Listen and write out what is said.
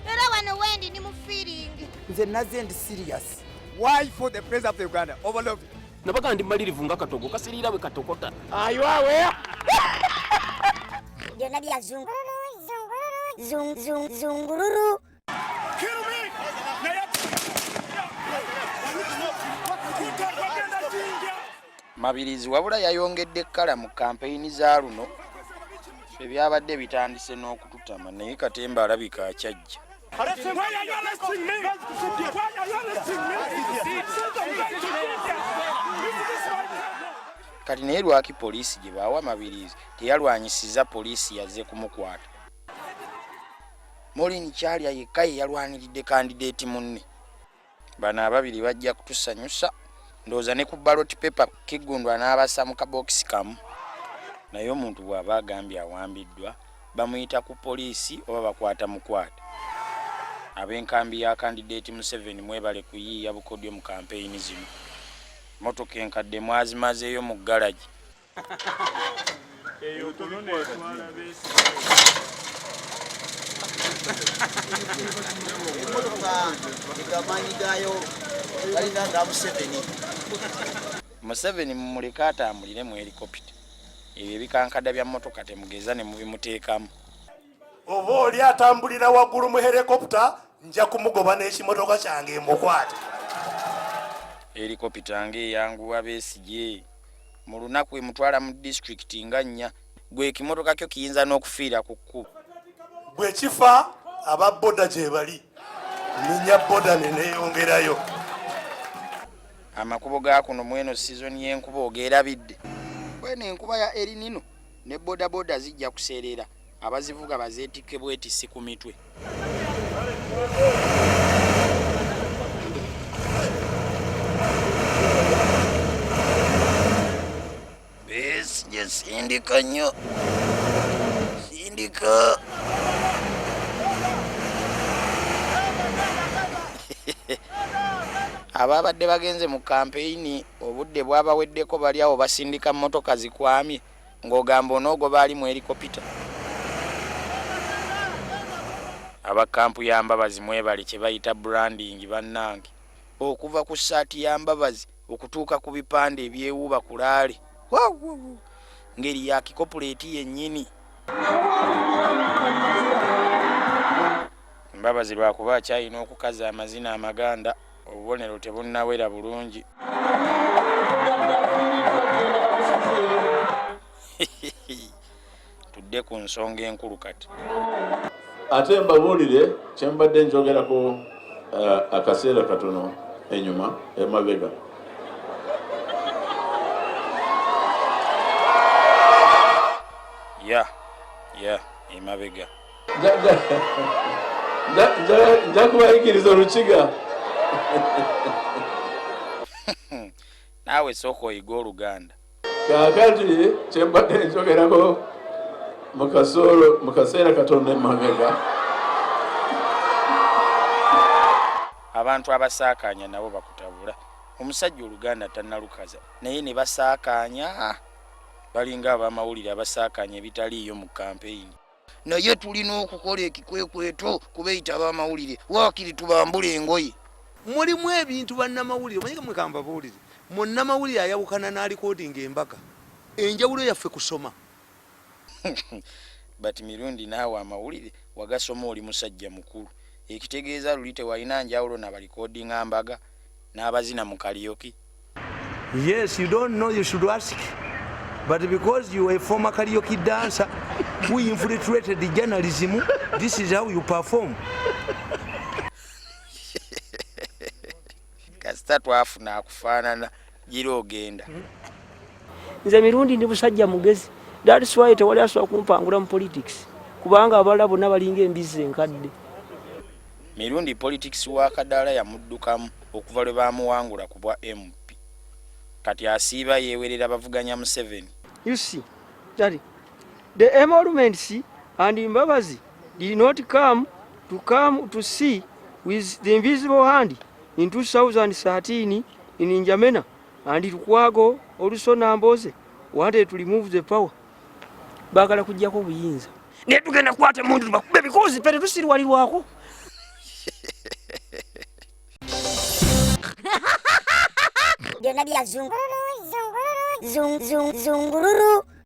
Era wano wendi ni mu feeling. Nze naze ndi serious. Why for the president of Uganda overlooked? Nabaga ndi malirivu nga katogo kasirira bwe katokota. Ayiwawe. Byonna bya zungururu. Kill me. Mabirizi wabula yayongedde kkala mu kampeyini za luno ebyabadde bitandise n'okututama naye Katemba alabika akyajja. Kati naye lwaki poliisi gye baawa Mabirizi teyalwanyisiza poliisi yazze kumukwata. Morin Kyalya yekka ye yalwaniridde kandideeti munne. Bano ababiri bajja kutusanyusa. Ndowooza ne ku ballot paper Kigundwa n'abassa mu kabokisi kamu. Naye omuntu bw'aba agambye awambiddwa bamuyita ku poliisi oba bakwata mukwata. Ab'enkambi ya candidate Museveni mwebale kuyiiya bukodyo mu kampeyini zino. Motoka enkadde mwazimazeeyo mu ggalagi. Museveni mumuleka atambulire mu helikopita. Ebyo ebikankada bya motoka temugeza ne mubimuteekamu. Oba oli atambulira waggulu mu helikopita nja kumugoba n'ekimotoka kyange mukwate. Helikopita ng'eyanguwa Besigye. Mu lunaku emutwala mu district nga 4 gwe ekimotoka kyo kiyinza n'okufiira ku kkubo. Bwe kifa aba boda gye bali. Ninya boda neneeyongerayo. Amakubo ga kuno mweno season y'enkuba ogeerabidde. Bwene enkuba ya El Nino ne boda boda zijja kuseerera. Abazivuga bazeetikke bwetisi ku mitwe. Besigye sindika nnyo. Sindika. Ababadde bagenze mu kampeyini obudde bwabaweddeko bali awo basindika motoka zikwamye ng'ogamba onoogo baali mu helikopita. Abakampu ya Mbabazi mwebali kye bayita branding bannange. Okuva ku ssaati ya Mbabazi okutuuka ku bipande ebyewuuba kulaale. Ngeri ya kikopuleeti yennyini. Mbabazi lwakuba akyalina okukaza amazina amaganda obubonero tebunnawera bulungi. Tudde ku nsonga enkulu kati. Ate mbabuulire kyembadde njogerako akaseera katono enyuma emabega. Emabega. Nja kubayigiriza Olukiga. Naawe sooka oyiga Oluganda. Kaakati kyembadde njogerako mu kaseera katono emabega. Abantu abasaakaanya nabo bakutabula. Omusajja Oluganda tannalukaza naye ne basaakaanya. Balinga abamawulire abasaakaanya ebitaliiyo mu kampeyini. Naye tulina okukola ekikwekweto kubeeyita abamawulire waakiri tubambule engoye. Mulimu ebintu bannamawulire omanyika mwekamba buulire. Munnamawulire ayawukana n'alikodinga embaga. Enjawulo yaffe kusoma. Bati mirundi naawe amawulire wagasoma oli musajja mukulu. Ekitegeeza luli tewalina njawulo n'abalikodinga mbaga n'abazina mu karaoke. Yes, you don't know, you should ask. But because you are a former karaoke dancer who infiltrated the journalism, this is how you perform. Kasita twafuna akufaanana gira ogenda. Nze mirundi ndi busajja mugezi. That's why tewali asobola kumpangula mu politics. Kubanga abalala bonna balinga embizi enkadde. Mirundi politics wa Kadaala yamuddukamu okuva lwe baamuwangula ku bwa MP. Kati asiiba yeewerera bavuganya Museveni. You see, Daddy, the emoluments and Mbabazi did not come to see with the invisible hand in 2013 in Njamena, and Lukwago Olusono Mboze wanted to remove the power. Bagala kujjako buyinza. ne tugenda kwata mundu bakube because pere tusirwalirwako byonna bya zungururu